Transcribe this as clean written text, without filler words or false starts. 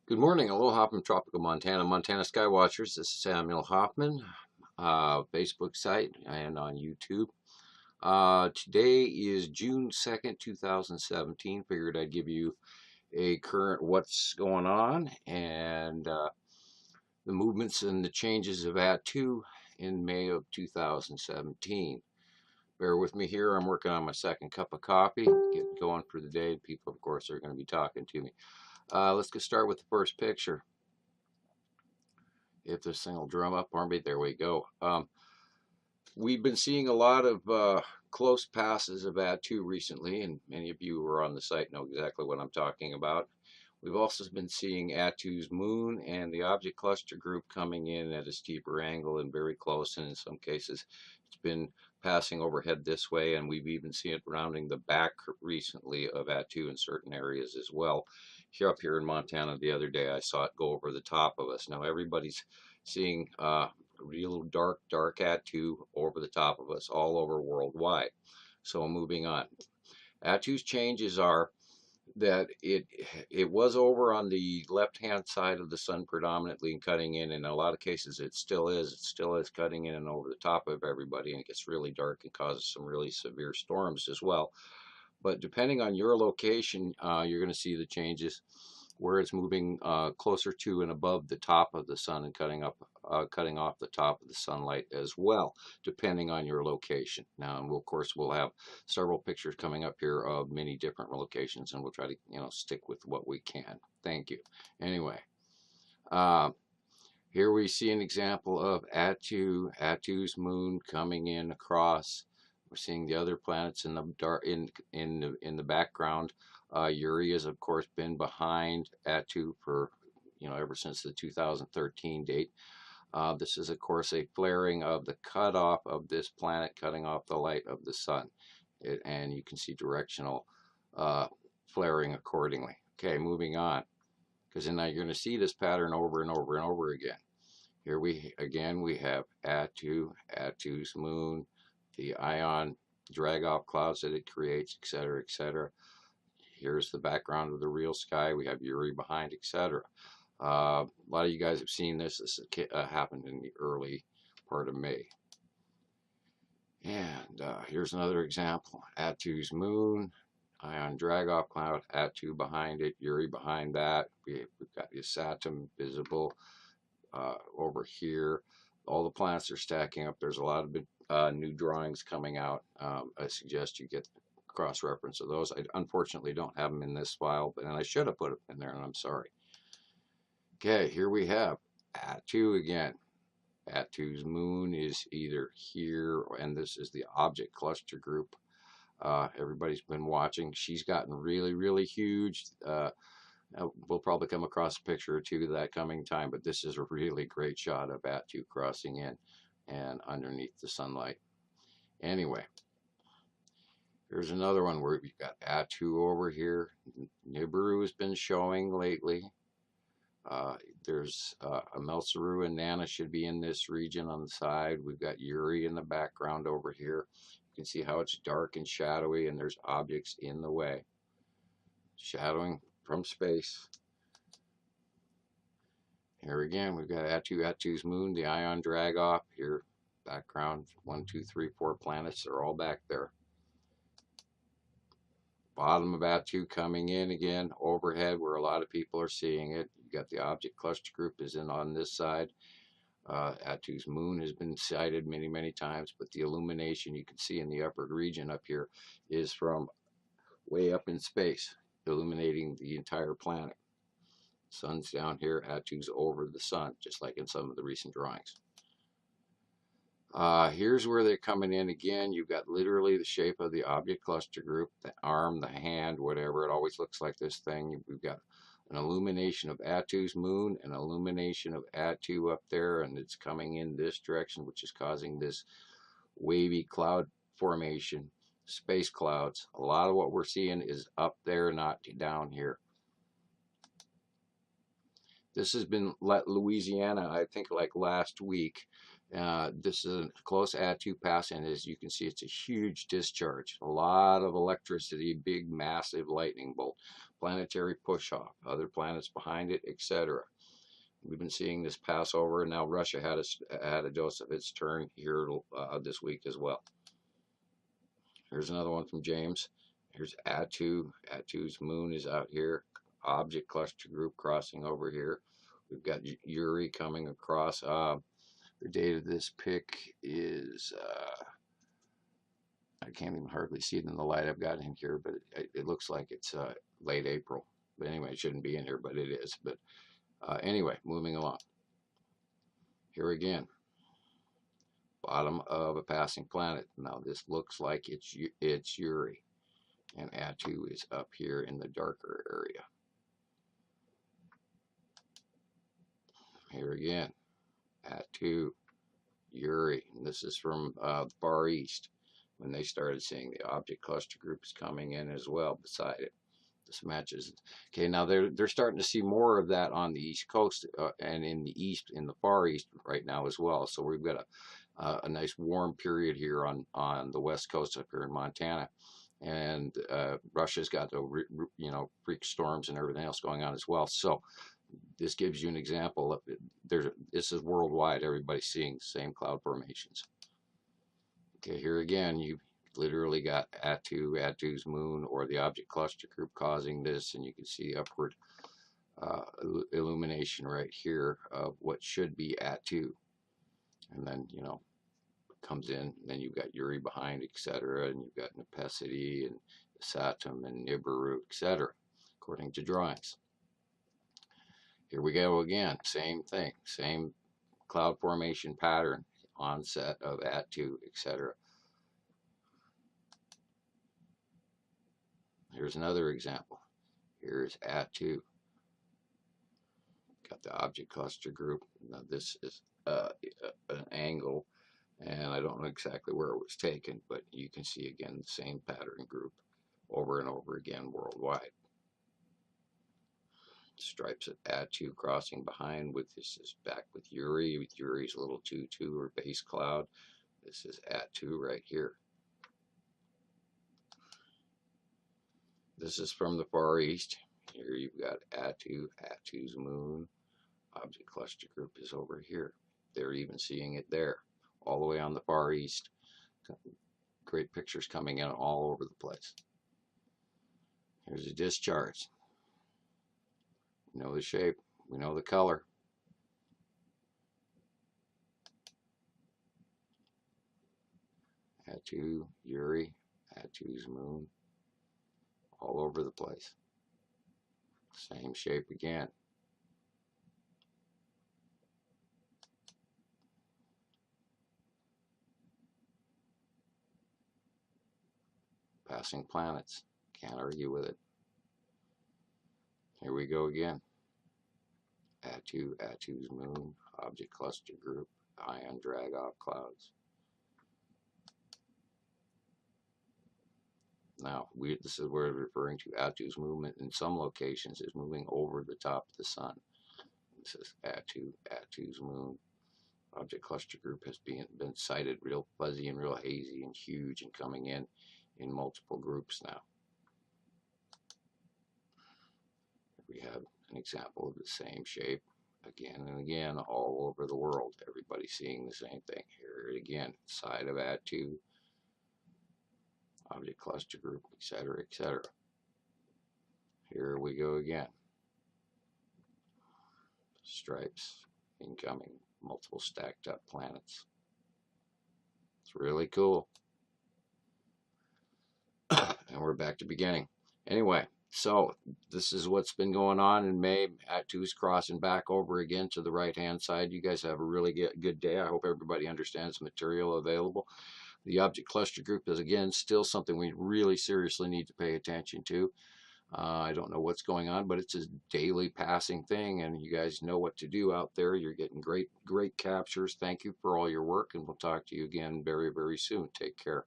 Good morning, aloha from tropical Montana, Montana Skywatchers. This is Samuel Hofman, Facebook site and on YouTube. Today is June 2nd, 2017. Figured I'd give you a current what's going on and the movements and the changes of AT2 in May of 2017. Bear with me here. I'm working on my second cup of coffee, getting going for the day. People, of course, are going to be talking to me. Let's get started with the first picture. If this thing will drum up for me, there we go. We've been seeing a lot of close passes of AT2 recently, and many of you who are on the site know exactly what I'm talking about. We've also been seeing AT2's moon and the object cluster group coming in at a steeper angle and very close, and in some cases it's been passing overhead this way, and we've even seen it rounding the back recently of AT2 in certain areas as well. Here up here in Montana the other day I saw it go over the top of us. Now everybody's seeing real dark AT2 over the top of us all over worldwide. So moving on. AT2's changes are that it was over on the left hand side of the sun predominantly and cutting in a lot of cases it still is cutting in and over the top of everybody, and it gets really dark and causes some really severe storms as well. But depending on your location, you're going to see the changes where it's moving closer to and above the top of the sun and cutting off the top of the sunlight as well, depending on your location. Now, and of course, we'll have several pictures coming up here of many different locations, and we'll try to stick with what we can. Thank you. Anyway, uh, here we see an example of AT2's moon coming in across. We're seeing the other planets in the dark in the background. Uri has of course been behind AT2 for ever since the 2013 date. This is of course a flaring of the cutoff of this planet, cutting off the light of the sun, and you can see directional flaring accordingly. Okay, moving on, because now you're going to see this pattern over and over and over again. Here we have AT2's moon, the ion drag off clouds that it creates, etc., etc. Here's the background of the real sky. We have Uri behind, etc. A lot of you guys have seen this. This happened in the early part of May. And here's another example. AT2's moon, ion drag off cloud, AT2 behind it, Uri behind that. We've got the Saturn visible over here. All the planets are stacking up. There's a lot of new drawings coming out. I suggest you get cross-reference of those. I unfortunately don't have them in this file, and I should have put them in there, and I'm sorry. Okay, here we have AT2 again. AT2's moon is either here, and this is the object cluster group. Everybody's been watching. She's gotten really, really huge. We'll probably come across a picture or two of that coming time, but this is a really great shot of AT2 crossing in and underneath the sunlight. Anyway, here's another one where we've got AT2 over here. Nibiru has been showing lately. There's Amelsaru and Nana should be in this region on the side. We've got Uri in the background over here. You can see how it's dark and shadowy, and there's objects in the way. Shadowing from space. Here again, we've got AT2's moon, the ion drag off. Here, background 1, 2, 3, 4 planets. They're all back there. Bottom of AT2 coming in again, overhead where a lot of people are seeing it. You've got the object cluster group is in on this side. AT2's moon has been sighted many, many times, but the illumination you can see in the upper region up here is from way up in space, illuminating the entire planet. Sun's down here, AT2's over the sun, just like in some of the recent drawings. Here's where they're coming in again. You've got literally the shape of the object cluster group, the arm, the hand, whatever. It always looks like this thing. We've got an illumination of AT2's moon, an illumination of AT2 up there, and it's coming in this direction, which is causing this wavy cloud formation, space clouds. A lot of what we're seeing is up there, not down here. This has been Louisiana, I think, like last week. This is a close At-2 pass, and as you can see, it's a huge discharge. A lot of electricity, big, massive lightning bolt, planetary push-off, other planets behind it, etc. We've been seeing this pass over, and now Russia had a dose of its turn here this week as well. Here's another one from James. Here's At-2. At-2's moon is out here. Object cluster group crossing over here. We've got Yuri coming across. The date of this pic is, I can't even hardly see it in the light I've got in here, but it looks like it's late April. But anyway, it shouldn't be in here, but it is. But anyway, moving along. Here again, bottom of a passing planet. Now this looks like it's Yuri, and At-2 is up here in the darker area. Here again, At-2, Yuri, and this is from the Far East, when they started seeing the object cluster groups coming in as well beside it. This matches. Okay, now they're starting to see more of that on the East Coast and in the Far East right now as well. So we've got a nice warm period here on the West Coast up here in Montana, and Russia's got the freak storms and everything else going on as well. So this gives you an example of this is worldwide. Everybody's seeing the same cloud formations. Okay, here again, you literally got At-2's moon or the object cluster group causing this, and you can see upward illumination right here of what should be At-2, and then comes in, and then you've got Yuri behind, etc., and you've got Nepacity and Saturn and Nibiru, etc., according to drawings. Here we go again, same thing, same cloud formation pattern, onset of At-2, etc. Here's another example. Here's At-2. Got the object cluster group. Now this is an angle, and I don't know exactly where it was taken, but you can see again the same pattern group over and over again worldwide. Stripes of At-2 crossing behind with this is back with Yuri's little 2-2 or base cloud. This is At-2 right here. This is from the Far East. Here you've got At-2's moon. Object cluster group is over here. They're even seeing it there, all the way on the Far East. Great pictures coming in all over the place. Here's a discharge. We know the shape. We know the color. At-2, Yuri, At-2's moon, all over the place. Same shape again. Passing planets. Can't argue with it. Here we go again. At-2's moon, object cluster group, ion drag off clouds. Now, this is where we're referring to At-2's movement in some locations is moving over the top of the sun. This is At-2's moon. Object cluster group has been sighted real fuzzy and real hazy and huge and coming in multiple groups now. We have an example of the same shape again and again all over the world. Everybody's seeing the same thing. Here again, side of At-2, object cluster group, etc., etc. Here we go again. Stripes incoming, multiple stacked up planets. It's really cool. And we're back to beginning. Anyway, so this is what's been going on in May. At-2 is crossing back over again to the right-hand side. You guys have a really good day. I hope everybody understands the material available. The object cluster group is, again, still something we really seriously need to pay attention to. I don't know what's going on, but it's a daily passing thing, and you guys know what to do out there. You're getting great captures. Thank you for all your work, and we'll talk to you again very, very soon. Take care.